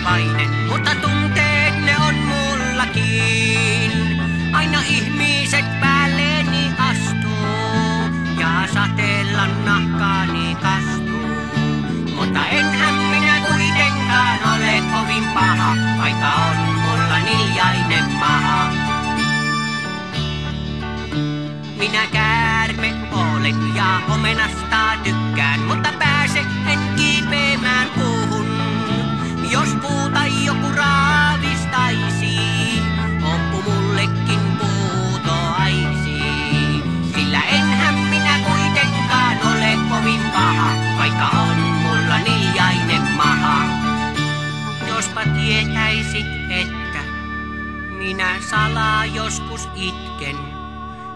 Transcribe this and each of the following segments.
luontevainen, mutta tunteet ne on mullakin. Aina ihmiset päälleni astuu ja sateella nahkaani kastuu. Mutta enhän minä kuitenkaan ole kovin paha, vaikka on mulla niljainen maha. Minä käärme olen ja omenasta tykkään, mutta pääse en kiipeämään puuhun. Jos puuta joku raavistaisi, onpu mullekin puutoaisi. Sillä enhän minä kuitenkaan ole kovin paha, vaikka on mulla niljainen maha. Jospa tietäisit, että minä salaa joskus itken,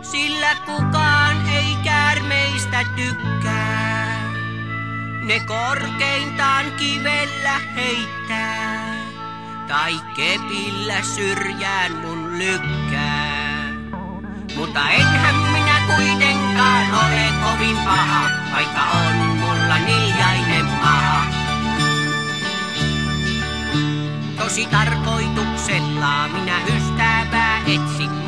sillä kukaan ei käärmeistä tykkää. Ne korkeintaan kivellä heittää, tai kepillä syrjään mun lykkää. Mutta enhän minä kuitenkaan ole kovin paha, vaikka on mulla niljainen maha. Tosi tarkoituksella minä ystävää etsin.